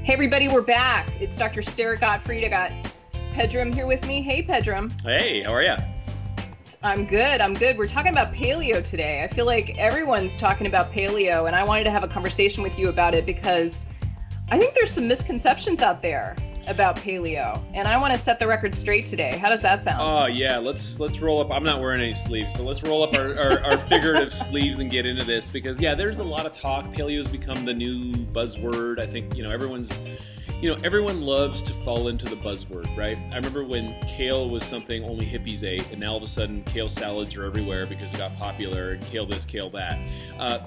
Hey everybody, we're back. It's Dr. Sara Gottfried. I got Pedram here with me. Hey Pedram. Hey, how are you? I'm good. We're talking about paleo today. I feel like everyone's talking about paleo, and I wanted to have a conversation with you about it because I think there's some misconceptions out there about paleo, and I want to set the record straight today. How does that sound? Oh yeah, let's roll up. I'm not wearing any sleeves, but let's roll up our figurative sleeves and get into this, because yeah, there's a lot of talk. Paleo's become the new buzzword. I think everyone loves to fall into the buzzword, right? I remember when kale was something only hippies ate, and now all of a sudden kale salads are everywhere because it got popular, and kale this, kale that.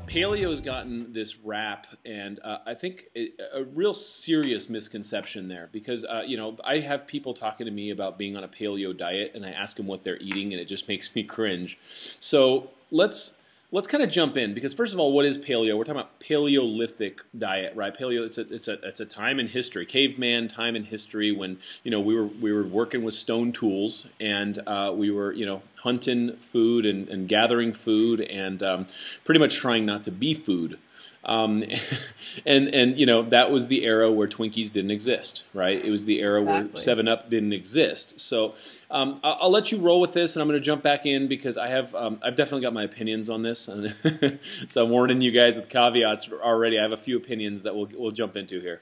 Paleo has gotten this rap, and I think a real serious misconception there, because I have people talking to me about being on a paleo diet, and I ask them what they're eating, and it just makes me cringe. So let's kind of jump in, because first of all, what is paleo? We're talking about Paleolithic diet, right? Paleo, it's a time in history, caveman time in history, when we were working with stone tools, and we were hunting food and gathering food, and pretty much trying not to be food. And that was the era where Twinkies didn't exist, right? It was the era where 7-Up didn't exist. So I'll let you roll with this, and I'm going to jump back in because I've definitely got my opinions on this. So I'm warning you guys with caveats already. I have a few opinions that we'll jump into here.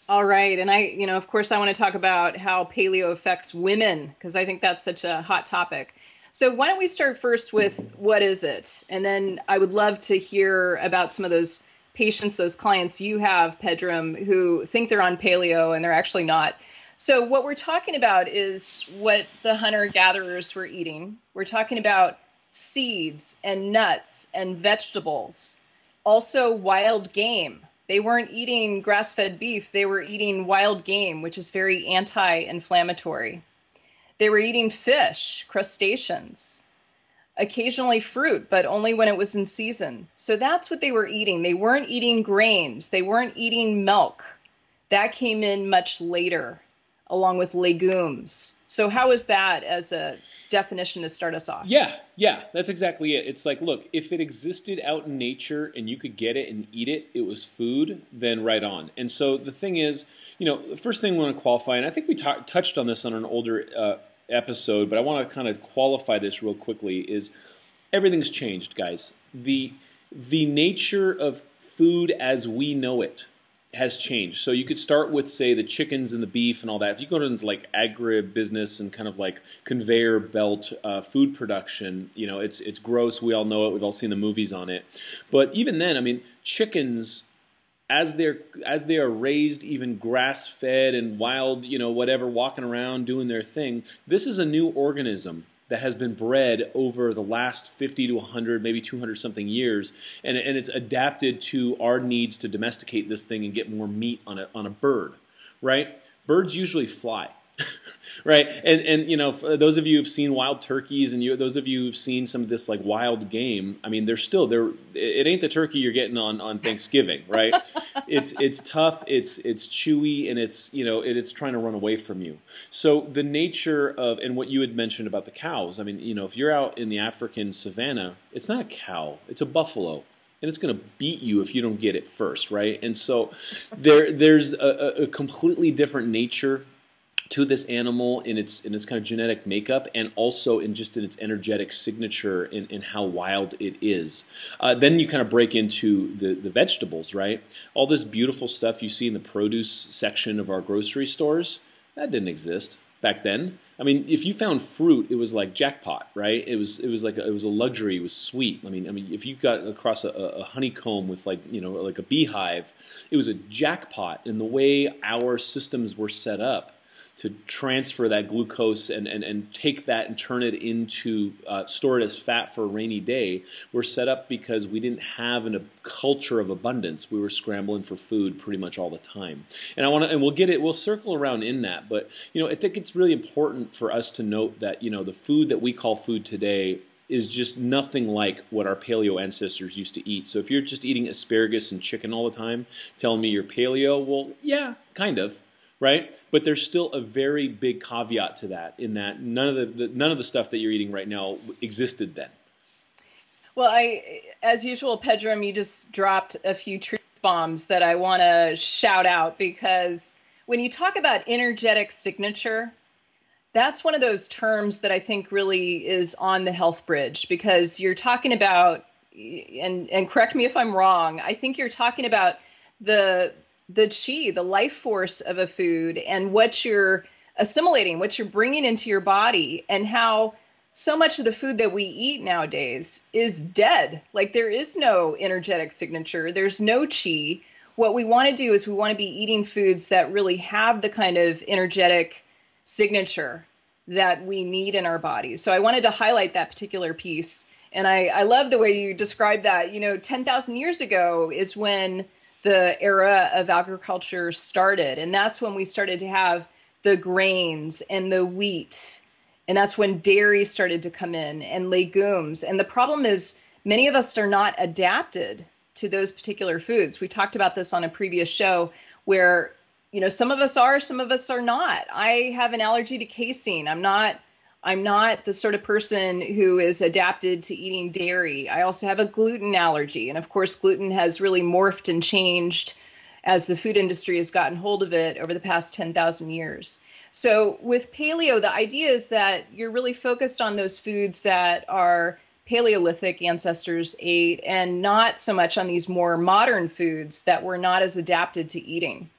All right, and of course, I want to talk about how paleo affects women, because I think that's such a hot topic. So why don't we start first with what is it? And then I would love to hear about some of those patients, those clients you have, Pedram, who think they're on paleo and they're actually not. So what we're talking about is what the hunter-gatherers were eating. We're talking about seeds and nuts and vegetables, also wild game. They weren't eating grass-fed beef. They were eating wild game, which is very anti-inflammatory. They were eating fish, crustaceans, occasionally fruit, but only when it was in season. So that's what they were eating. They weren't eating grains. They weren't eating milk. That came in much later, along with legumes. So how is that as a definition to start us off? Yeah, that's exactly it. It's like, look, if it existed out in nature and you could get it and eat it, it was food, then right on. And so the thing is, the first thing we want to qualify, and I think we touched on this on an older episode, but I want to kind of qualify this real quickly, is everything's changed, guys. The nature of food as we know it has changed. So you could start with, say, the chickens and the beef and all that. If you go into like agribusiness and kind of like conveyor belt food production, it's gross. We all know it. We've all seen the movies on it. But even then, I mean, chickens, as they are raised, even grass-fed and wild, whatever, walking around doing their thing, this is a new organism that has been bred over the last 50 to 100, maybe 200 something years, and it's adapted to our needs to domesticate this thing and get more meat on a bird, right? Birds usually fly. Right, and for those of you who've seen wild turkeys, and those of you who've seen some of this like wild game, I mean, it ain't the turkey you're getting on Thanksgiving, right? It's tough, it's chewy, and it's trying to run away from you. So the nature of, and what you had mentioned about the cows, I mean, if you're out in the African savannah, it's not a cow, it's a buffalo. And it's going to beat you if you don't get it first, right? And so there's a completely different nature to this animal in its kind of genetic makeup, and also in its energetic signature in how wild it is. Then you kind of break into the vegetables, right? All this beautiful stuff you see in the produce section of our grocery stores, that didn't exist back then. I mean, if you found fruit, it was like jackpot, right? It was a luxury. It was sweet. I mean, if you got across a honeycomb with like a beehive, it was a jackpot. In the way our systems were set up to transfer that glucose and take that and turn it into, store it as fat for a rainy day, we're set up because we didn't have a culture of abundance. We were scrambling for food pretty much all the time. And we'll circle around in that, but I think it's really important for us to note that the food that we call food today is just nothing like what our paleo ancestors used to eat. So if you're just eating asparagus and chicken all the time, telling me you're paleo, well, yeah, kind of. Right, but there's still a very big caveat to that, in that none of the stuff that you're eating right now existed then. Well, as usual, Pedram, you just dropped a few truth bombs that I want to shout out, because when you talk about energetic signature, that's one of those terms that I think really is on the health bridge, because you're talking about, and correct me if I'm wrong, I think you're talking about the chi, the life force of a food, and what you're assimilating, what you're bringing into your body, and how so much of the food that we eat nowadays is dead. Like, there is no energetic signature. There's no chi. What we want to do is we want to be eating foods that really have the kind of energetic signature that we need in our bodies. So I wanted to highlight that particular piece. And I love the way you described that. 10,000 years ago is when the era of agriculture started. And that's when we started to have the grains and the wheat. And that's when dairy started to come in, and legumes. And the problem is many of us are not adapted to those particular foods. We talked about this on a previous show where, some of us are, some of us are not. I have an allergy to casein. I'm not the sort of person who is adapted to eating dairy. I also have a gluten allergy. And of course, gluten has really morphed and changed as the food industry has gotten hold of it over the past 10,000 years. So with paleo, the idea is that you're really focused on those foods that our Paleolithic ancestors ate, and not so much on these more modern foods that we're not as adapted to eating.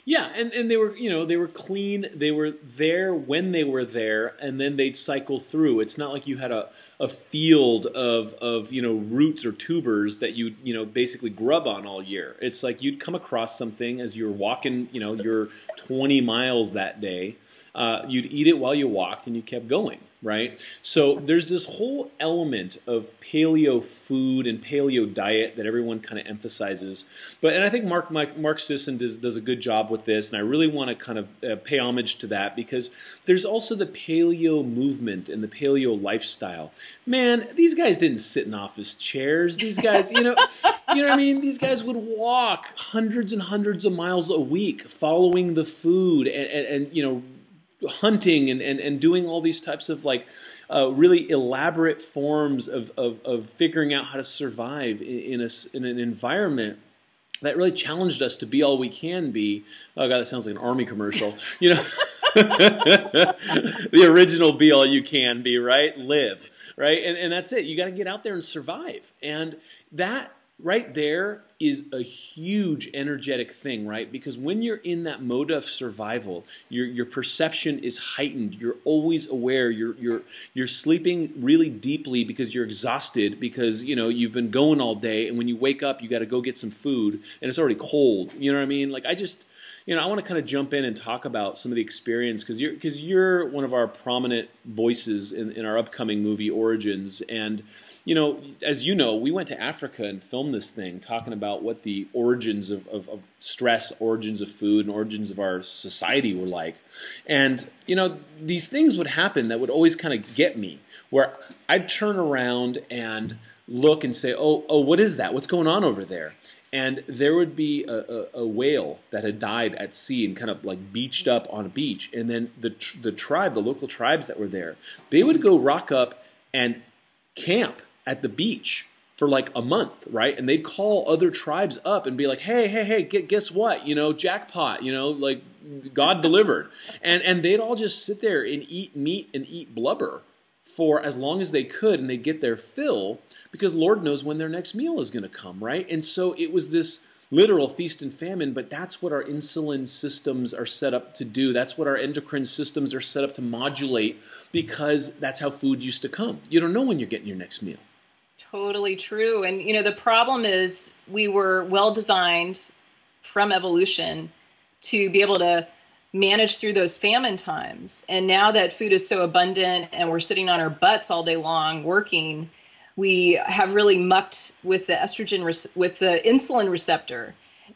Yeah, and they were, they were clean. They were there when they were there, and then they'd cycle through. It's not like you had a field of roots or tubers that you basically grub on all year. It's like you'd come across something as you were walking, your 20 miles that day. You'd eat it while you walked, and you kept going, right? So there's this whole element of paleo food and paleo diet that everyone kind of emphasizes. And I think Mark Sisson does a good job with this, and I really want to kind of pay homage to that, because there's also the paleo movement and the paleo lifestyle. Man, these guys didn't sit in office chairs. These guys, you know what I mean? These guys would walk hundreds and hundreds of miles a week following the food and hunting and doing all these types of really elaborate forms of figuring out how to survive in an environment that really challenged us to be all we can be. Oh God, that sounds like an army commercial. The original be all you can be, right? Live, right? And that's it. You got to get out there and survive. And that right there is a huge energetic thing, right? Because when you're in that mode of survival, your perception is heightened. You're always aware. You're sleeping really deeply because you're exhausted, because you've been going all day, and when you wake up, you got to go get some food, and it's already cold. You know what I mean? Like, I want to kind of jump in and talk about some of the experience, because you're one of our prominent voices in our upcoming movie Origins. And as you know, we went to Africa and filmed this thing talking about what the origins of stress, origins of food, and origins of our society were like. And these things would happen that would always kind of get me, where I'd turn around and look and say, oh, what is that? What's going on over there? And there would be a whale that had died at sea and kind of like beached up on a beach. And then the local tribes that were there, they would go rock up and camp at the beach for like a month, right? And they'd call other tribes up and be like, hey, guess what? Jackpot, like God delivered. And they'd all just sit there and eat meat and eat blubber for as long as they could, and they'd get their fill, because Lord knows when their next meal is going to come, right? And so it was this literal feast and famine, but that's what our insulin systems are set up to do. That's what our endocrine systems are set up to modulate, because that's how food used to come. You don't know when you're getting your next meal. Totally true. And, the problem is we were well designed from evolution to be able to manage through those famine times. And now that food is so abundant and we're sitting on our butts all day long working, we have really mucked with the with the insulin receptor.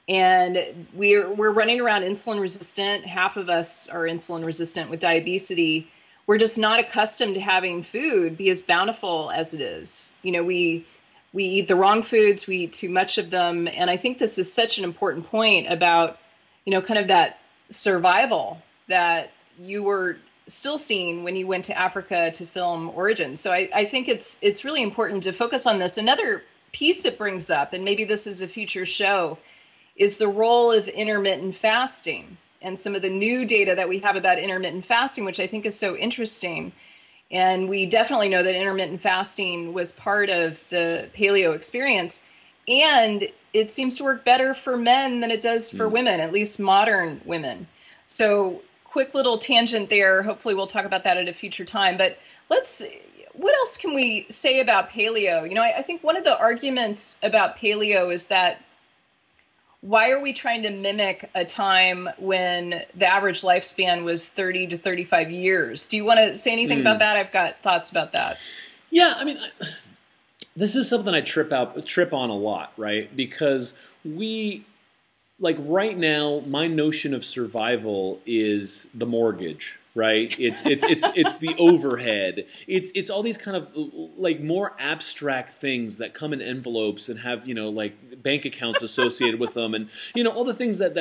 And we're running around insulin resistant. Half of us are insulin resistant with diabetes. We're just not accustomed to having food be as bountiful as it is. We eat the wrong foods, we eat too much of them. And I think this is such an important point about, kind of that survival that you were still seeing when you went to Africa to film Origins. So I think it's really important to focus on this. Another piece it brings up, and maybe this is a future show, is the role of intermittent fasting and some of the new data that we have about intermittent fasting, which I think is so interesting. And we definitely know that intermittent fasting was part of the paleo experience. And it seems to work better for men than it does for women, at least modern women. So quick little tangent there. Hopefully we'll talk about that at a future time. But what else can we say about paleo? You know, I think one of the arguments about paleo is that why are we trying to mimic a time when the average lifespan was 30 to 35 years? Do you want to say anything about that? I've got thoughts about that. Yeah, I mean, this is something I trip on a lot, right? Because right now, my notion of survival is the mortgage, right? It's the overhead. It's all these kind of like more abstract things that come in envelopes and have, like bank accounts associated with them, and all the things that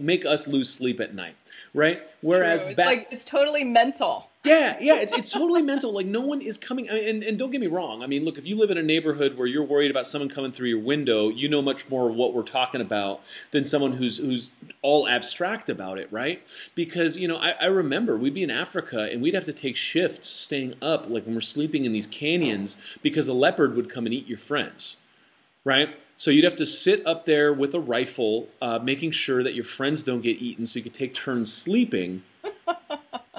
make us lose sleep at night, right? Whereas it's totally mental. Yeah, it's totally mental. Like no one is coming. And don't get me wrong. I mean, look, if you live in a neighborhood where you're worried about someone coming through your window, you know much more of what we're talking about than someone who's all abstract about it, right? Because I remember we'd be in Africa and we'd have to take shifts staying up, like when we're sleeping in these canyons, because a leopard would come and eat your friends, right? So you'd have to sit up there with a rifle, making sure that your friends don't get eaten, so you could take turns sleeping,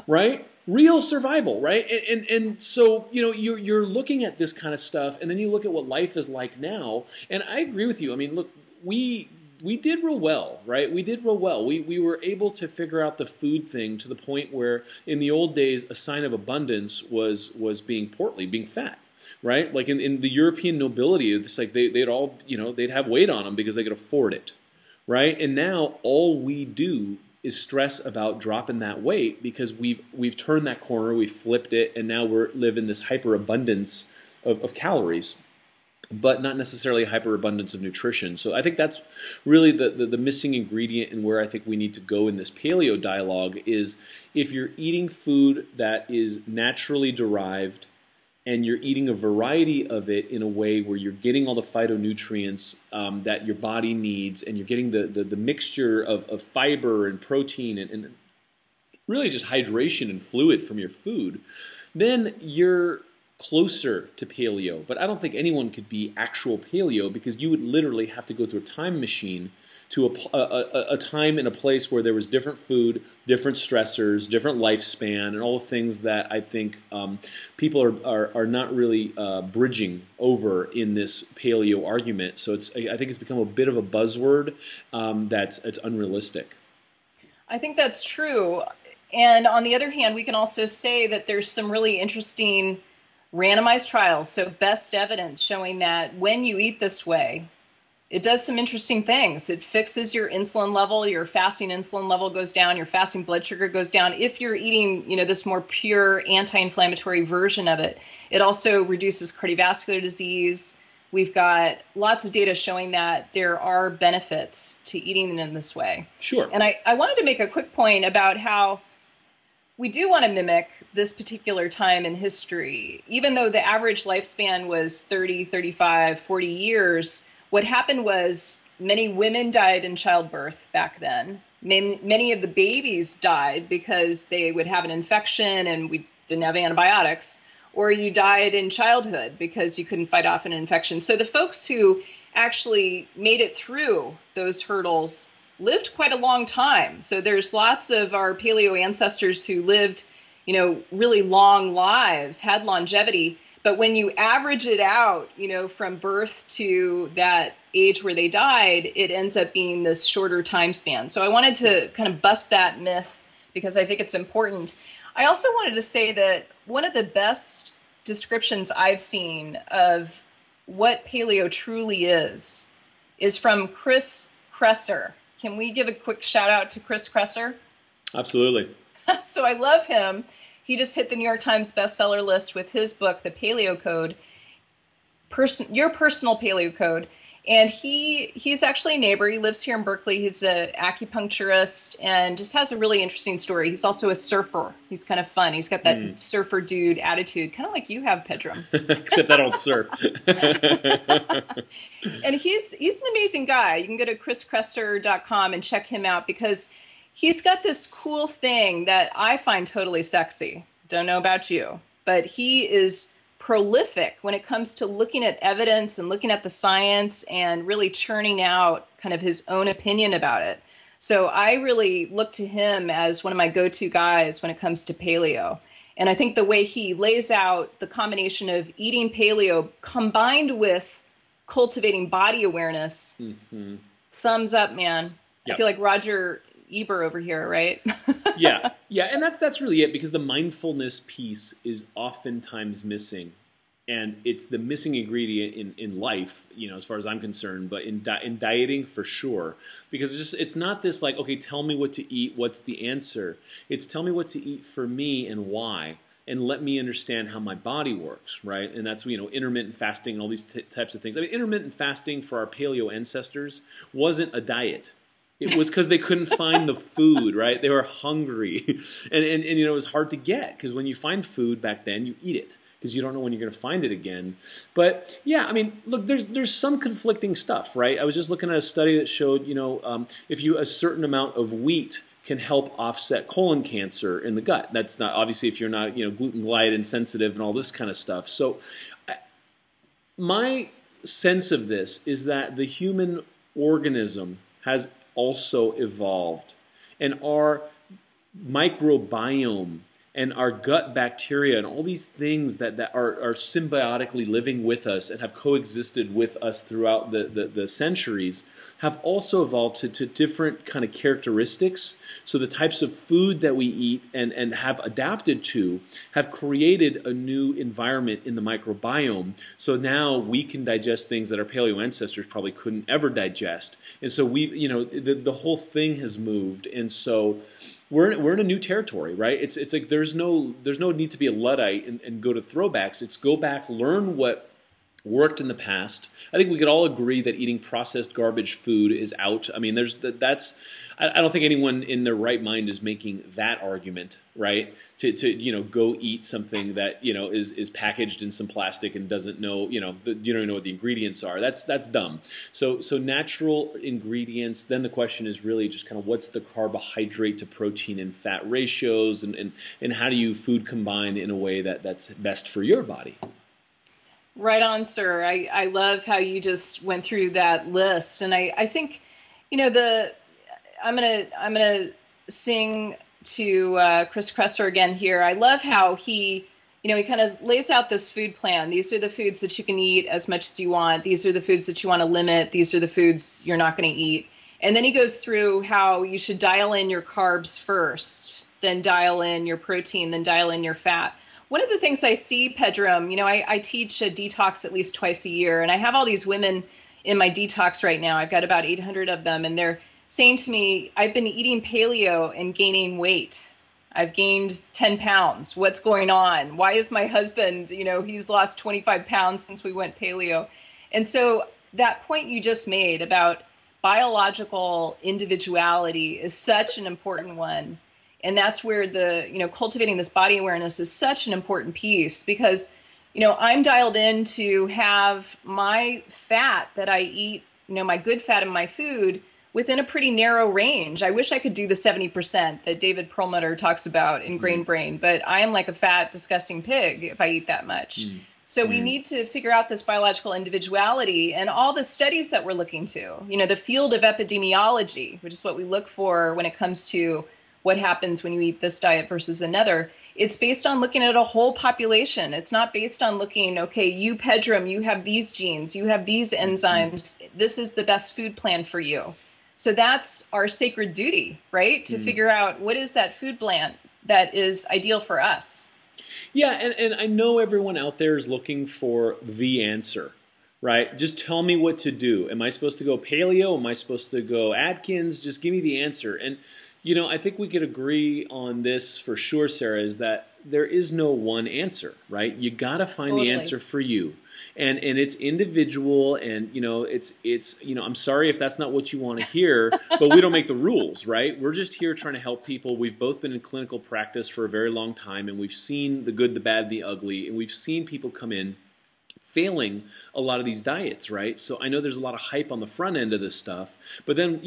right? Real survival, right? And so you're looking at this kind of stuff, and then you look at what life is like now. And I agree with you. I mean, look, we did real well, right? We did real well. We were able to figure out the food thing to the point where in the old days, a sign of abundance was being portly, being fat. Right, like in the European nobility, it's like they'd all they'd have weight on them because they could afford it, right? And now all we do is stress about dropping that weight because we've turned that corner, we've flipped it, and now we're living this hyperabundance of calories, but not necessarily a hyperabundance of nutrition. So I think that's really the missing ingredient, and where I think we need to go in this paleo dialogue is if you're eating food that is naturally derived, and you're eating a variety of it in a way where you're getting all the phytonutrients that your body needs, and you're getting the mixture of fiber and protein and really just hydration and fluid from your food, then you're closer to paleo. But I don't think anyone could be actual paleo because you would literally have to go through a time machine to a time and a place where there was different food, different stressors, different lifespan, and all the things that I think people are not really bridging over in this paleo argument. So I think it's become a bit of a buzzword it's unrealistic. I think that's true. And on the other hand, we can also say that there's some really interesting randomized trials, so best evidence showing that when you eat this way, it does some interesting things. It fixes your insulin level, your fasting insulin level goes down, your fasting blood sugar goes down. If you're eating, this more pure anti-inflammatory version of it, it also reduces cardiovascular disease. We've got lots of data showing that there are benefits to eating in this way. Sure. And I wanted to make a quick point about how we do want to mimic this particular time in history. Even though the average lifespan was 30, 35, 40 years, what happened was many women died in childbirth back then. Many of the babies died because they would have an infection and we didn't have antibiotics, or you died in childhood because you couldn't fight off an infection. So the folks who actually made it through those hurdles lived quite a long time. So there's lots of our paleo ancestors who lived, really long lives, had longevity. But when you average it out, from birth to that age where they died, it ends up being this shorter time span. So I wanted to kind of bust that myth because I think it's important. I also wanted to say that one of the best descriptions I've seen of what paleo truly is from Chris Kresser. Can we give a quick shout out to Chris Kresser? Absolutely. So I love him. He just hit the New York Times bestseller list with his book, The Paleo Code, Your Personal Paleo Code. And he's actually a neighbor. He lives here in Berkeley. He's an acupuncturist and just has a really interesting story. He's also a surfer. He's kind of fun. He's got that surfer dude attitude, kind of like you have, Pedram. Except I don't surf. And he's an amazing guy. You can go to chriskresser.com and check him out because he's got this cool thing that I find totally sexy. Don't know about you, but he is prolific when it comes to looking at evidence and looking at the science and really churning out kind of his own opinion about it. So I really look to him as one of my go-to guys when it comes to paleo. And I think the way he lays out the combination of eating paleo combined with cultivating body awareness, thumbs up, man. Yep. I feel like Roger Ebert over here, right? Yeah, and that's really it, because the mindfulness piece is oftentimes missing, and it's the missing ingredient in life, as far as I'm concerned, but in dieting for sure, because it's not this like, okay, tell me what to eat, what's the answer? It's tell me what to eat for me and why, and let me understand how my body works, right? And that's intermittent fasting and all these types of things. I mean, intermittent fasting for our paleo ancestors wasn't a diet. It was because they couldn't find the food, right? They were hungry. And it was hard to get, because when you find food back then, you eat it, because you don't know when you're going to find it again. But yeah, I mean, look, there's some conflicting stuff, right? I was just looking at a study that showed, if a certain amount of wheat can help offset colon cancer in the gut. That's not, obviously, if you're not, gluten, gliadin sensitive and all this kind of stuff. So my sense of this is that the human organism has also evolved, and our microbiome and our gut bacteria and all these things that are symbiotically living with us and have coexisted with us throughout the centuries have also evolved to different kind of characteristics. So the types of food that we eat and have adapted to have created a new environment in the microbiome. So now we can digest things that our paleo ancestors probably couldn't ever digest. And so the whole thing has moved. And so we're in a new territory, right? It's like there's no need to be a Luddite and go to throwbacks. It's go back, learn what worked in the past. I think we could all agree that eating processed garbage food is out. I mean, I don't think anyone in their right mind is making that argument, right? To go eat something that is packaged in some plastic and doesn't know you don't even know what the ingredients are. That's dumb. So natural ingredients. Then the question is really just kind of what's the carbohydrate to protein and fat ratios, and how do you food combine in a way that's best for your body. Right on, sir. I love how you just went through that list, and I think I'm gonna sing to Chris Kresser again here. I love how he kind of lays out this food plan. These are the foods that you can eat as much as you want. These are the foods that you want to limit. These are the foods you're not going to eat. And then he goes through how you should dial in your carbs first, then dial in your protein, then dial in your fat. One of the things I see, Pedram, I teach a detox at least twice a year, and I have all these women in my detox right now. I've got about 800 of them, and they're saying to me, I've been eating paleo and gaining weight. I've gained 10 pounds. What's going on? Why is my husband, he's lost 25 pounds since we went paleo. And so that point you just made about biological individuality is such an important one. And that's where cultivating this body awareness is such an important piece, because, I'm dialed in to have my fat that I eat, my good fat in my food within a pretty narrow range. I wish I could do the 70% that David Perlmutter talks about in Grain Brain, but I am like a fat, disgusting pig if I eat that much. So we need to figure out this biological individuality, and all the studies that we're looking to, the field of epidemiology, which is what we look for when it comes to what happens when you eat this diet versus another. It's based on looking at a whole population. It's not based on looking, okay, you, Pedram, you have these genes, you have these enzymes. This is the best food plan for you. So that's our sacred duty, right? To figure out what is that food plan that is ideal for us. Yeah, and I know everyone out there is looking for the answer, right? Just tell me what to do. Am I supposed to go paleo? Am I supposed to go Atkins? Just give me the answer. And I think we could agree on this for sure, Sarah, is that there is no one answer, right? You got to find Totally. the answer for you. And it's individual, and it's I'm sorry if that's not what you want to hear, but we don't make the rules, right? We're just here trying to help people. We've both been in clinical practice for a very long time, and we've seen the good, the bad, the ugly, and we've seen people come in failing a lot of these diets, right? So I know there's a lot of hype on the front end of this stuff, but then,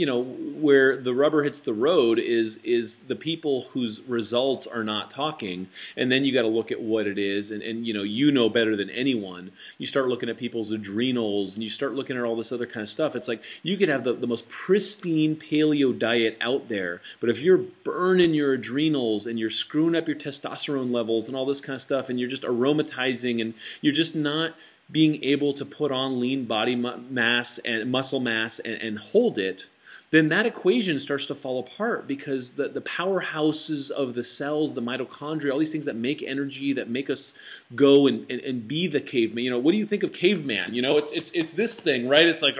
where the rubber hits the road is the people whose results are not talking, and then you got to look at what it is, and you know better than anyone. You start looking at people's adrenals, and you start looking at all this other kind of stuff. It's like you could have the most pristine paleo diet out there, but if you're burning your adrenals and you're screwing up your testosterone levels and all this kind of stuff, and you're just aromatizing, and you're just not being able to put on lean body mass and muscle mass and hold it, then that equation starts to fall apart, because the powerhouses of the cells, the mitochondria, all these things that make energy, that make us go and be the caveman. What do you think of caveman? It's this thing, right? It's like,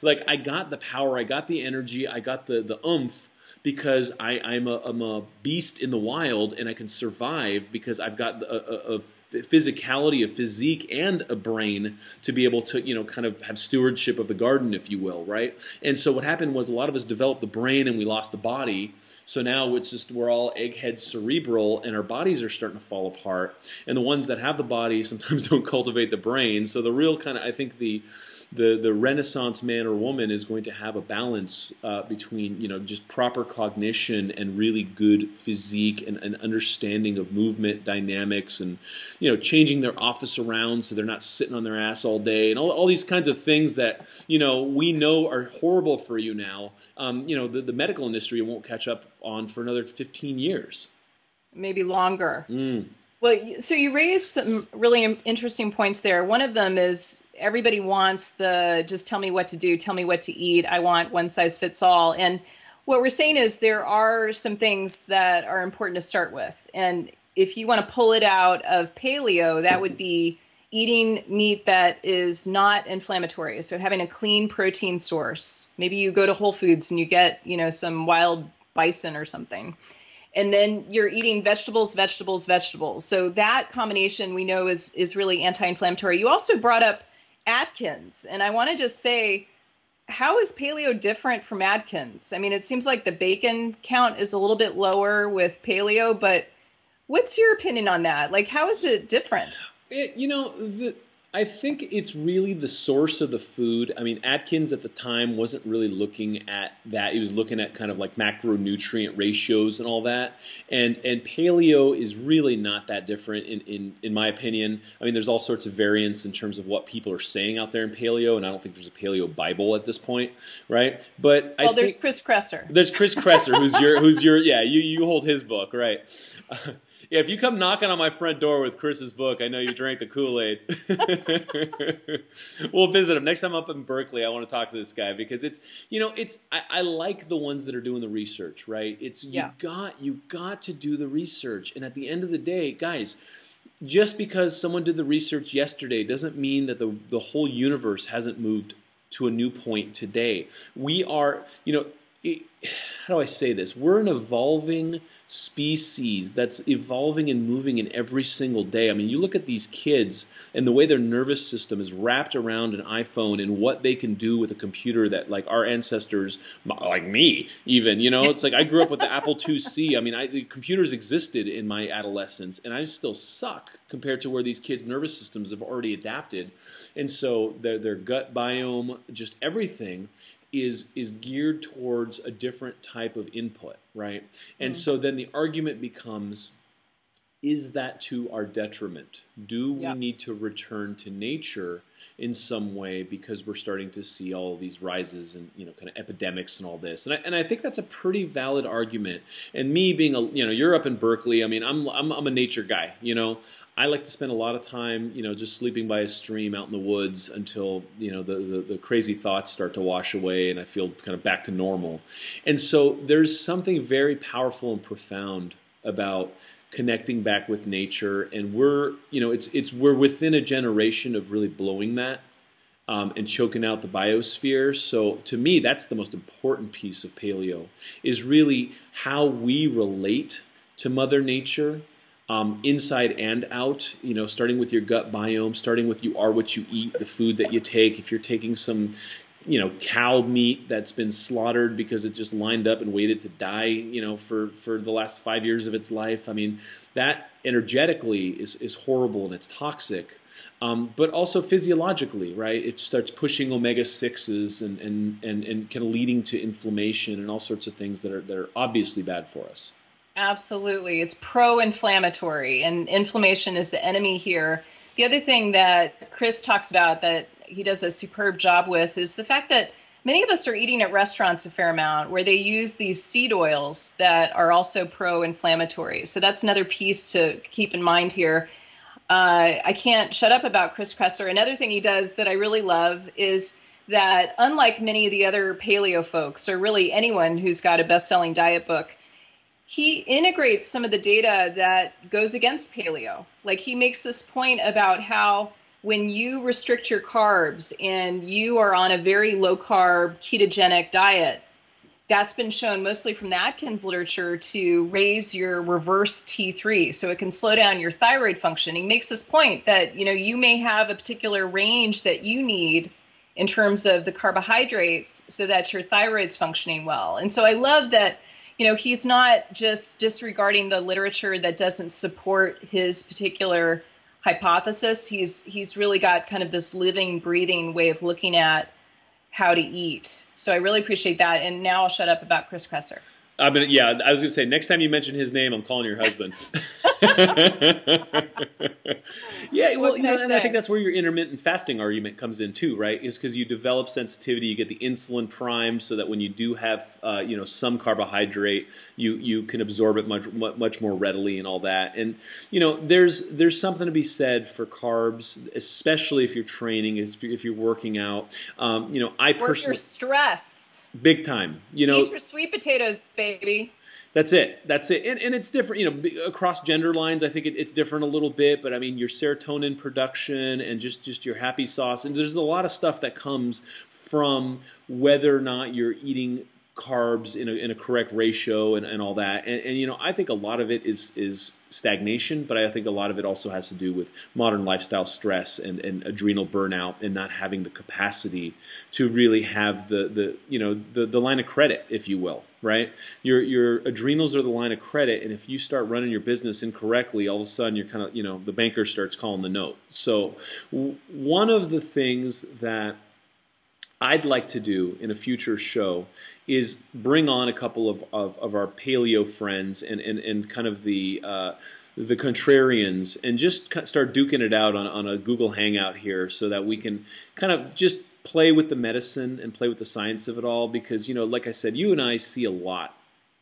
like I got the power, I got the energy, I got the oomph, because I'm a beast in the wild, and I can survive because I've got a physicality, a physique, and a brain to be able to, kind of have stewardship of the garden, if you will, right? And so what happened was a lot of us developed the brain and we lost the body. So now it's just we're all egghead cerebral, and our bodies are starting to fall apart. And the ones that have the body sometimes don't cultivate the brain. So the real kind of, I think the Renaissance man or woman is going to have a balance between just proper cognition and really good physique and understanding of movement dynamics, and changing their office around so they're not sitting on their ass all day, and all these kinds of things that we know are horrible for you now. The medical industry won't catch up on for another 15 years, maybe longer. Well, so you raised some really interesting points there. One of them is everybody wants just tell me what to do, tell me what to eat. I want one size fits all. And what we're saying is there are some things that are important to start with. And if you want to pull it out of paleo, that would be eating meat that is not inflammatory. So having a clean protein source. Maybe you go to Whole Foods and you get, some wild bison or something. And then you're eating vegetables, vegetables, vegetables. So that combination we know is really anti-inflammatory. You also brought up Atkins. And I want to just say, how is paleo different from Atkins? I mean, it seems like the bacon count is a little bit lower with paleo, but what's your opinion on that? Like, how is it different? I think it's really the source of the food. I mean, Atkins at the time wasn't really looking at that. He was looking at kind of like macronutrient ratios and all that. And paleo is really not that different in my opinion. I mean, there's all sorts of variants in terms of what people are saying out there in paleo, and I don't think there's a paleo Bible at this point, right? But there's Chris Kresser. There's Chris Kresser, who's your you hold his book, right? Yeah, if you come knocking on my front door with Chris's book, I know you drank the Kool-Aid. We'll visit him. Next time I'm up in Berkeley, I want to talk to this guy, because I like the ones that are doing the research, right? You got to do the research. And at the end of the day, guys, just because someone did the research yesterday doesn't mean that the whole universe hasn't moved to a new point today. We are, how do I say this? We're an evolving species that's evolving and moving in every single day. I mean, you look at these kids and the way their nervous system is wrapped around an iPhone and what they can do with a computer that, like, our ancestors, like me even, it's like I grew up with the Apple IIc. I mean, computers existed in my adolescence, and I still suck compared to where these kids' nervous systems have already adapted. And so their gut biome, just everything is geared towards a different type of input, right? And so then the argument becomes, is that to our detriment? Do we need to return to nature in some way, because we're starting to see all these rises and kind of epidemics and all this? And I think that's a pretty valid argument. And me being you're up in Berkeley. I mean, I'm a nature guy. I like to spend a lot of time just sleeping by a stream out in the woods until the crazy thoughts start to wash away and I feel kind of back to normal. And so there's something very powerful and profound about connecting back with nature, and we're within a generation of really blowing that and choking out the biosphere. So to me, that's the most important piece of paleo, is really how we relate to Mother Nature, inside and out, starting with your gut biome, starting with you are what you eat, the food that you take. If you're taking some, cow meat that's been slaughtered because it just lined up and waited to die, for the last 5 years of its life. I mean, that energetically is horrible and it's toxic. But also physiologically, right? It starts pushing omega-6s and kind of leading to inflammation and all sorts of things that are obviously bad for us. Absolutely. It's pro-inflammatory, and inflammation is the enemy here. The other thing that Chris talks about that he does a superb job with is the fact that many of us are eating at restaurants a fair amount where they use these seed oils that are also pro-inflammatory. So that's another piece to keep in mind here. I can't shut up about Chris Kresser. Another thing he does that I really love is that unlike many of the other paleo folks, or really anyone who's got a best-selling diet book, he integrates some of the data that goes against paleo. Like, he makes this point about how when you restrict your carbs and you are on a very low-carb ketogenic diet, that's been shown mostly from the Atkins literature to raise your reverse T3, so it can slow down your thyroid function. He makes this point that, you may have a particular range that you need in terms of the carbohydrates so that your thyroid's functioning well. And so I love that, he's not just disregarding the literature that doesn't support his particular hypothesis. He's really got kind of this living, breathing way of looking at how to eat. So I really appreciate that. And now I'll shut up about Chris Kresser. I was going to say, next time you mention his name, I'm calling your husband. Yeah, well, and I think that's where your intermittent fasting argument comes in too, right? Is because you develop sensitivity, you get the insulin prime, so that when you do have, some carbohydrate, you can absorb it much more readily and all that. And there's something to be said for carbs, especially if you're training, if you're working out. I personally, you're stressed. Big time. Eat your sweet potatoes, baby. That's it. And it's different, across gender lines. I think it's different a little bit, but I mean, your serotonin production and just your happy sauce. And there's a lot of stuff that comes from whether or not you're eating carbs in a correct ratio and all that. And I think a lot of it is stagnation, but I think a lot of it also has to do with modern lifestyle stress and adrenal burnout and not having the capacity to really have the line of credit, if you will, right? Your adrenals are the line of credit, and if you start running your business incorrectly, all of a sudden you're kind of, the banker starts calling the note. So one of the things that I'd like to do in a future show is bring on a couple of our paleo friends and kind of the contrarians and just start duking it out on a Google Hangout here so that we can kind of just play with the medicine and play with the science of it all, because, like I said, you and I see a lot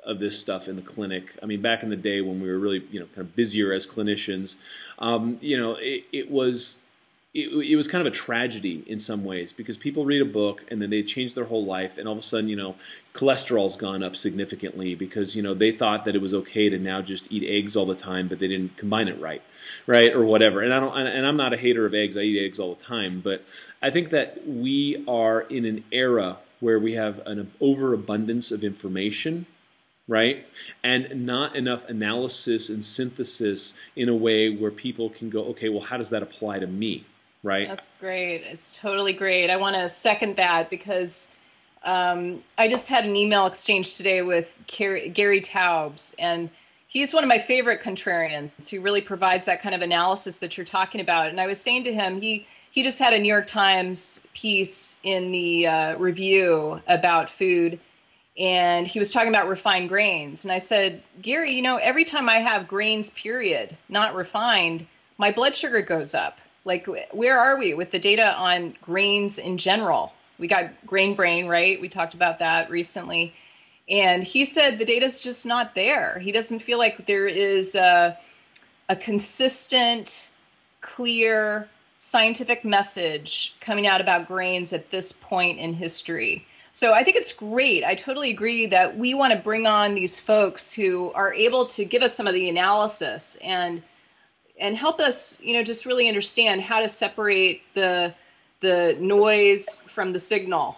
of this stuff in the clinic. I mean, back in the day when we were really, kind of busier as clinicians, it was kind of a tragedy in some ways, because people read a book and then they change their whole life, and all of a sudden, cholesterol's gone up significantly because, they thought that it was okay to now just eat eggs all the time, but they didn't combine it right, or whatever. And I'm not a hater of eggs. I eat eggs all the time, but I think that we are in an era where we have an overabundance of information, right? And not enough analysis and synthesis in a way where people can go, okay, well, how does that apply to me? Right. That's great. It's totally great. I want to second that because I just had an email exchange today with Gary Taubes, and he's one of my favorite contrarians who really provides that kind of analysis that you're talking about. And I was saying to him, he just had a New York Times piece in the review about food, and he was talking about refined grains. And I said, Gary, every time I have grains, period, not refined, my blood sugar goes up. Like, where are we with the data on grains in general? We got grain brain, right? We talked about that recently. And he said the data's just not there. He doesn't feel like there is a consistent, clear, scientific message coming out about grains at this point in history. So I think it's great. I totally agree that we want to bring on these folks who are able to give us some of the analysis and help us, just really understand how to separate the noise from the signal.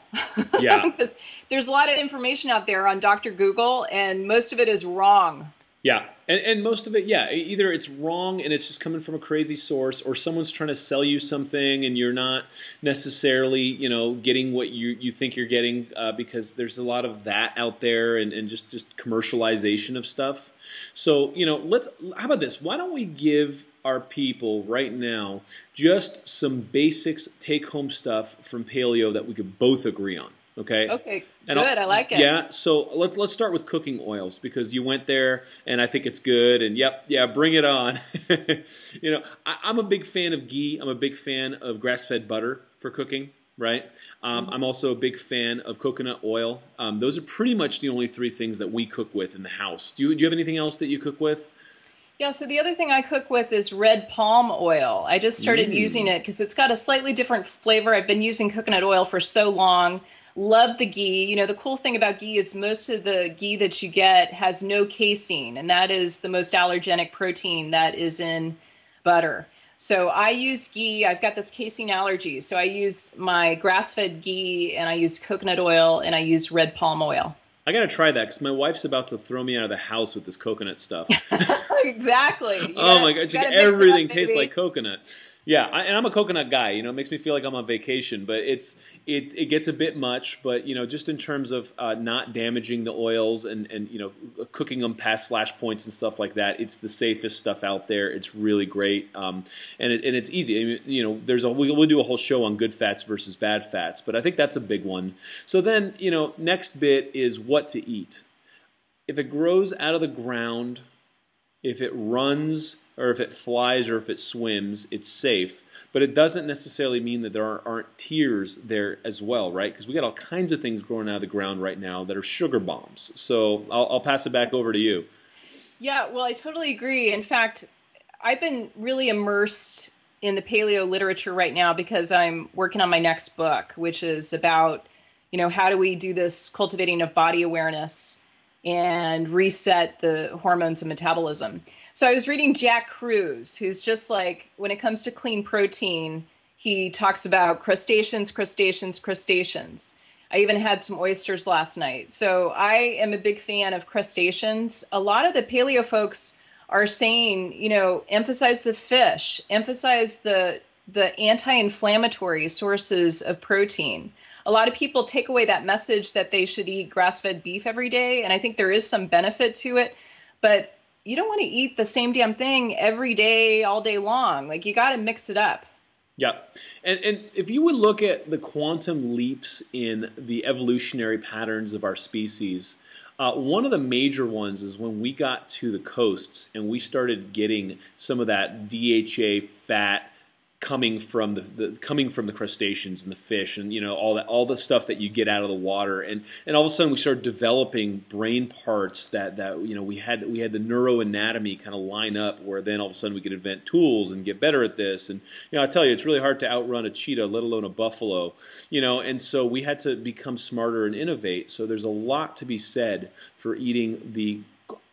Yeah. Because there's a lot of information out there on Dr. Google, and most of it is wrong. Yeah, and most of it, yeah, either it's wrong and it's just coming from a crazy source, or someone's trying to sell you something and you're not necessarily, getting what you think you're getting, because there's a lot of that out there, and just commercialization of stuff. So, how about this? Why don't we give our people right now just some basics, take-home stuff from paleo that we could both agree on? Okay. Okay. Good. I like it. Yeah. So let's start with cooking oils, because you went there and I think it's good. And yeah, bring it on. I'm a big fan of ghee. I'm a big fan of grass-fed butter for cooking. Right. I'm also a big fan of coconut oil. Those are pretty much the only three things that we cook with in the house. Do you have anything else that you cook with? Yeah, so the other thing I cook with is red palm oil. I just started using it because it's got a slightly different flavor. I've been using coconut oil for so long. Love the ghee. The cool thing about ghee is most of the ghee that you get has no casein, and that is the most allergenic protein that is in butter. So I use ghee. I've got this casein allergy, so I use my grass-fed ghee, and I use coconut oil, and I use red palm oil. I got to try that because my wife's about to throw me out of the house with this coconut stuff. Exactly. Oh my God, everything tastes like coconut. Yeah, and I'm a coconut guy. It makes me feel like I'm on vacation, but it gets a bit much. But just in terms of not damaging the oils and cooking them past flash points and stuff like that, it's the safest stuff out there. It's really great, and it's easy. We'll do a whole show on good fats versus bad fats, but I think that's a big one. So then next bit is what to eat. If it grows out of the ground, if it runs, or if it flies, or if it swims, it's safe. But it doesn't necessarily mean that there aren't tears there as well, right? Because we got all kinds of things growing out of the ground right now that are sugar bombs. So I'll pass it back over to you. Yeah, well, I totally agree. In fact, I've been really immersed in the paleo literature right now because I'm working on my next book, which is about, how do we do this cultivating of body awareness and reset the hormones and metabolism. So I was reading Jack Kruse, who's just like, when it comes to clean protein, he talks about crustaceans, crustaceans, crustaceans. I even had some oysters last night. So I am a big fan of crustaceans. A lot of the paleo folks are saying, emphasize the fish, emphasize the anti-inflammatory sources of protein. A lot of people take away that message that they should eat grass-fed beef every day, and I think there is some benefit to it, but you don't want to eat the same damn thing every day, all day long. Like, you got to mix it up. Yeah. And if you would look at the quantum leaps in the evolutionary patterns of our species, one of the major ones is when we got to the coasts and we started getting some of that DHA fat coming from the crustaceans and the fish, and all the stuff that you get out of the water, and all of a sudden we started developing brain parts that we had the neuroanatomy kind of line up, where then all of a sudden we could invent tools and get better at this. And I tell you, it's really hard to outrun a cheetah, let alone a buffalo. And so we had to become smarter and innovate. So there's a lot to be said for eating the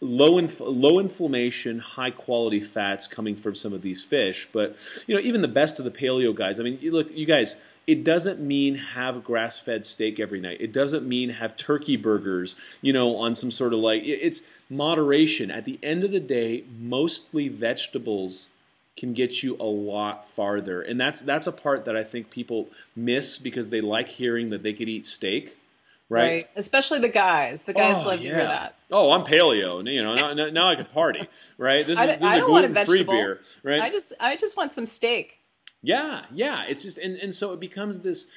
low inflammation, high quality fats coming from some of these fish. But even the best of the paleo guys, I mean, look, you guys, it doesn't mean have grass-fed steak every night. It doesn't mean have turkey burgers, on some sort of it's moderation. At the end of the day, mostly vegetables can get you a lot farther. And that's a part that I think people miss because they like hearing that they could eat steak. Right. Especially the guys. The guys love to hear that. Oh, I'm paleo. Now I can party. Right. This is a gluten-free beer. Right. I just want some steak. Yeah. It's just and so it becomes this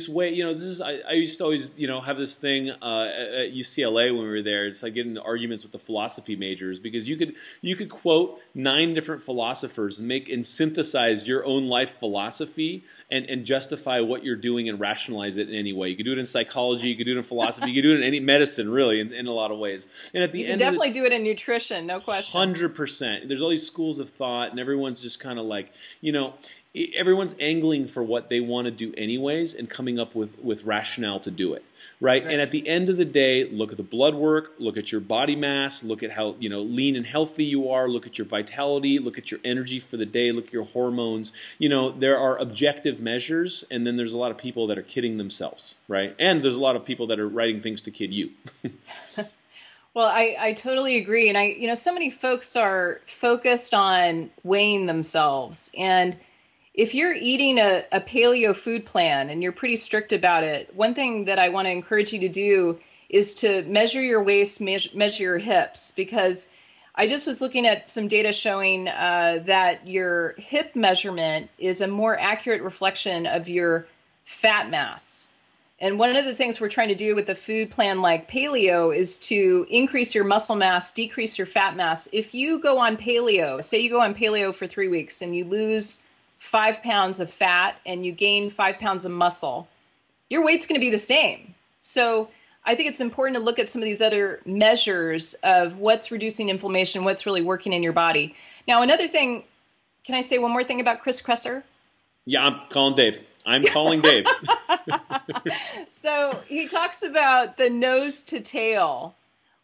way. This is I used to always have this thing at UCLA when we were there. It's like getting into arguments with the philosophy majors because you could quote 9 different philosophers and synthesize your own life philosophy and justify what you're doing and rationalize it in any way. You could do it in psychology, you could do it in philosophy, you could do it in any medicine, really, in a lot of ways. And at the end, definitely do it in nutrition, no question. 100%. There's all these schools of thought, and everyone's just kind of like, everyone's angling for what they want to do anyways and coming up with rationale to do it, right? And at the end of the day, look at the blood work, look at your body mass, look at how lean and healthy you are, look at your vitality, look at your energy for the day, look at your hormones. There are objective measures, and then there's a lot of people that are kidding themselves, right? And there's a lot of people that are writing things to kid you. Well, I totally agree. And so many folks are focused on weighing themselves. And if you're eating a paleo food plan and you're pretty strict about it, one thing that I want to encourage you to do is to measure your waist, measure your hips, because I just was looking at some data showing that your hip measurement is a more accurate reflection of your fat mass. And one of the things we're trying to do with the food plan like paleo is to increase your muscle mass, decrease your fat mass. If you go on paleo, say you go on paleo for 3 weeks and you lose 5 pounds of fat and you gain 5 pounds of muscle, your weight's going to be the same. So I think it's important to look at some of these other measures of what's reducing inflammation, what's really working in your body. Now, another thing, can I say one more thing about Chris Kresser? Yeah, I'm calling Dave. I'm calling Dave. So he talks about the nose to tail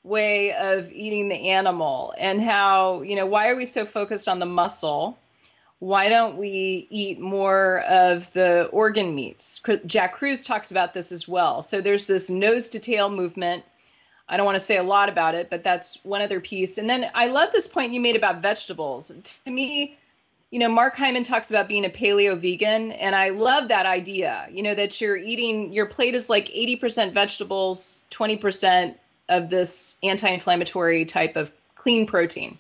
way of eating the animal and how, why are we so focused on the muscle? Why don't we eat more of the organ meats? Jack Kruse talks about this as well. So there's this nose to tail movement. I don't want to say a lot about it, but that's one other piece. And then I love this point you made about vegetables. To me, Mark Hyman talks about being a paleo vegan, and I love that idea, that you're eating, your plate is like 80% vegetables, 20% of this anti-inflammatory type of clean protein.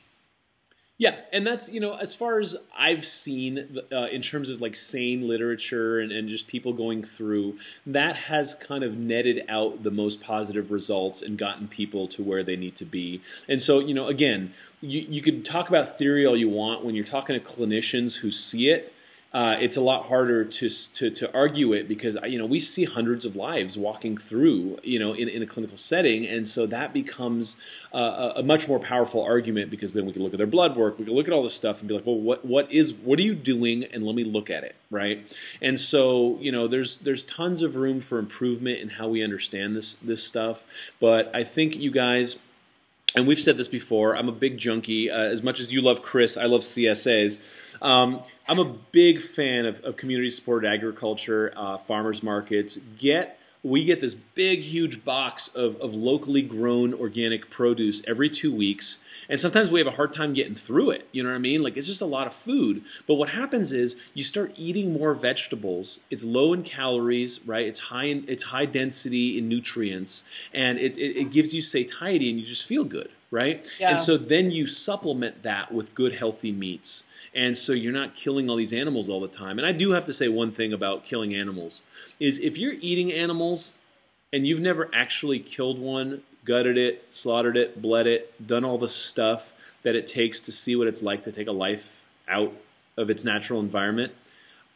Yeah, and that's, as far as I've seen in terms of like sane literature and just people going through, that has kind of netted out the most positive results and gotten people to where they need to be. And so, again, you could talk about theory all you want. When you're talking to clinicians who see it, it's a lot harder to argue it because we see hundreds of lives walking through in a clinical setting, and so that becomes a much more powerful argument because then we can look at their blood work, we can look at all this stuff and be like, well, what are you doing, and let me look at it, right? And so there's tons of room for improvement in how we understand this stuff, but I think you guys. And we've said this before, I'm a big junkie. As much as you love Chris, I love CSAs. I'm a big fan of community-supported agriculture, farmers markets. We get this big, huge box of locally grown organic produce every 2 weeks. And sometimes we have a hard time getting through it. You know what I mean? Like, it's just a lot of food. But what happens is you start eating more vegetables. It's low in calories, right? It's high density in nutrients. And it gives you satiety and you just feel good, right? Yeah. And so then you supplement that with good, healthy meats. And so you're not killing all these animals all the time. And I do have to say one thing about killing animals is if you're eating animals and you've never actually killed one, gutted it, slaughtered it, bled it, done all the stuff that it takes to see what it's like to take a life out of its natural environment,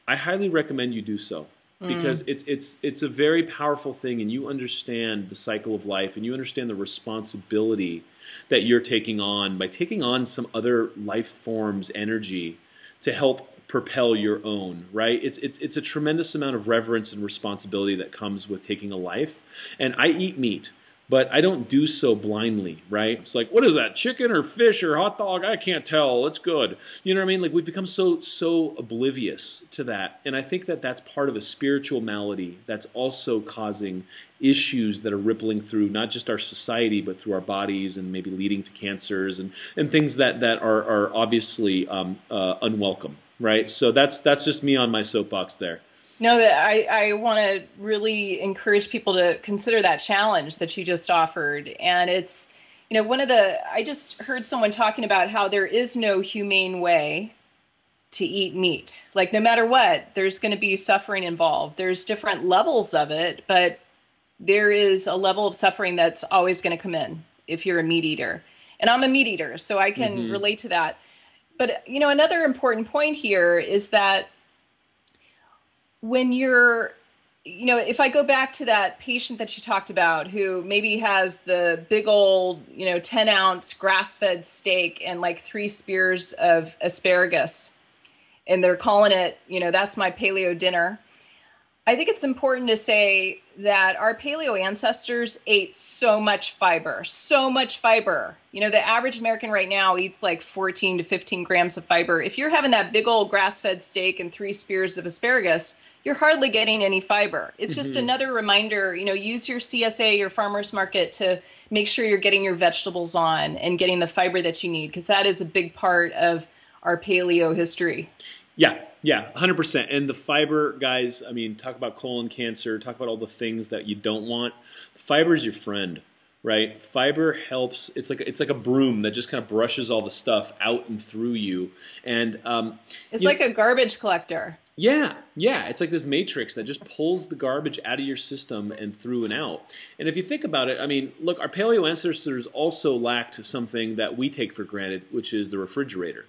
I highly recommend you do so. Because it's a very powerful thing, and you understand the cycle of life, and you understand the responsibility that you're taking on by taking on some other life form's energy to help propel your own, right? It's a tremendous amount of reverence and responsibility that comes with taking a life. And I eat meat, but I don't do so blindly, right? It's like, what is that, chicken or fish or hot dog? I can't tell. It's good. You know what I mean? Like, we've become so oblivious to that. And I think that that's part of a spiritual malady that's also causing issues that are rippling through not just our society, but through our bodies and maybe leading to cancers and things that are obviously unwelcome, right? So that's just me on my soapbox there. No, that I want to really encourage people to consider that challenge that you just offered. And it's, I just heard someone talking about how there is no humane way to eat meat. Like, no matter what, there's going to be suffering involved. There's different levels of it, but there is a level of suffering that's always going to come in if you're a meat eater. And I'm a meat eater, so I can relate to that. But, another important point here is that when you're, if I go back to that patient that you talked about who maybe has the big old, 10-ounce grass-fed steak and like 3 spears of asparagus, and they're calling it, that's my paleo dinner. I think it's important to say that our paleo ancestors ate so much fiber, so much fiber. The average American right now eats like 14 to 15 grams of fiber. If you're having that big old grass-fed steak and 3 spears of asparagus, you're hardly getting any fiber. It's just another reminder, you know, use your CSA, your farmer's market, to make sure you're getting your vegetables on and getting the fiber that you need, because that is a big part of our paleo history. Yeah, 100%. And the fiber, guys, I mean, talk about colon cancer, talk about all the things that you don't want. Fiber is your friend, right? Fiber helps. It's like a broom that just kind of brushes all the stuff out and through you. And it's like a garbage collector. Yeah. It's like this matrix that just pulls the garbage out of your system and through and out. And if you think about it, I mean, look, our paleo ancestors also lacked something that we take for granted, which is the refrigerator,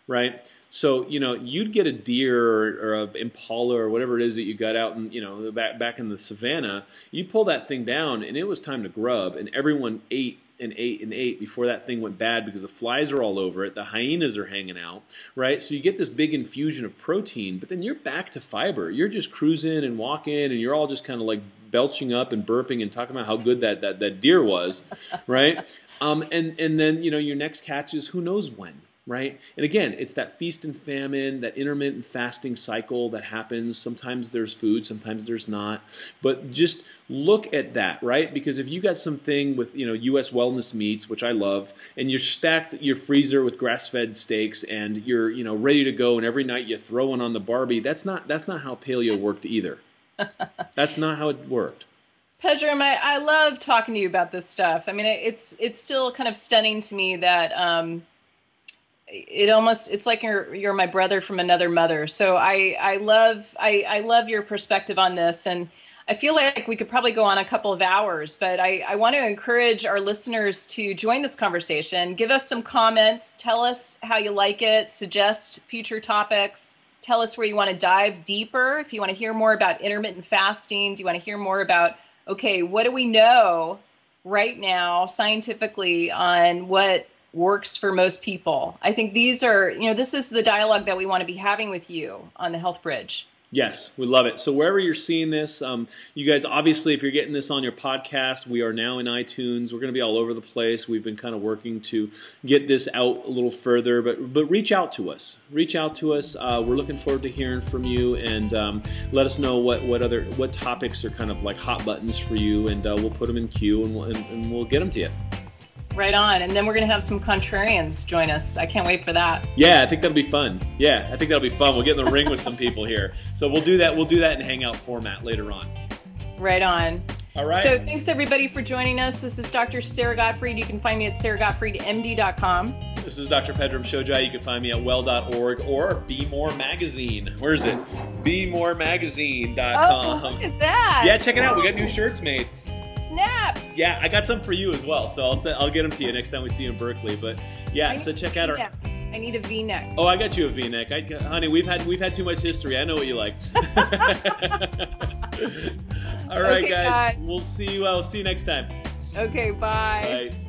right? So, you know, you'd get a deer or a impala or whatever it is that you got out in, you know, back in the savannah. You pull that thing down and it was time to grub, and everyone ate and ate and ate before that thing went bad because the flies are all over it, the hyenas are hanging out, right? So you get this big infusion of protein, but then you're back to fiber. You're just cruising and walking, and you're all just kind of like belching up and burping and talking about how good that deer was, right? And then, you know, your next catch is who knows when. Right? And again, it's that feast and famine, that intermittent fasting cycle that happens. Sometimes there's food, sometimes there's not. But just look at that, right? Because if you got something with, you know, U.S. wellness meats, which I love, and you're stacked your freezer with grass-fed steaks, and you're, you know, ready to go, and every night you throw one on the Barbie, that's not how paleo worked either. That's not how it worked. Pedram, I love talking to you about this stuff. I mean, it's still kind of stunning to me that it's like you're my brother from another mother. So I love your perspective on this, and I feel like we could probably go on a couple of hours, but I want to encourage our listeners to join this conversation. Give us some comments, tell us how you like it, suggest future topics, tell us where you want to dive deeper. If you want to hear more about intermittent fasting, do you want to hear more about, okay, what do we know right now scientifically on what works for most people? I think these are, you know, this is the dialogue that we want to be having with you on the Health Bridge. Yes, we love it. So wherever you're seeing this, you guys, obviously, if you're getting this on your podcast, we are now in iTunes. We're going to be all over the place. We've been kind of working to get this out a little further, but reach out to us. Reach out to us. We're looking forward to hearing from you, and let us know what topics are kind of like hot buttons for you, and we'll put them in queue, and we'll get them to you. Right on. And then we're going to have some contrarians join us. I can't wait for that. Yeah, I think that'll be fun. We'll get in the ring with some people here. So we'll do that. We'll do that in Hangout format later on. Right on. All right. So thanks everybody for joining us. This is Dr. Sara Gottfried. You can find me at saragottfriedmd.com. This is Dr. Pedram Shojai. You can find me at well.org or Be More Magazine. Where is it? BeMoreMagazine.com. Oh, look at that. Yeah, check it out. We got new shirts made. Snap! Yeah, I got some for you as well, so I'll get them to you next time we see you in Berkeley. But yeah, so check out our. I need a V-neck. Oh, I got you a V-neck. Honey, we've had too much history. I know what you like. All right, okay, guys. We'll see you. I'll see you next time. Okay, bye. Bye.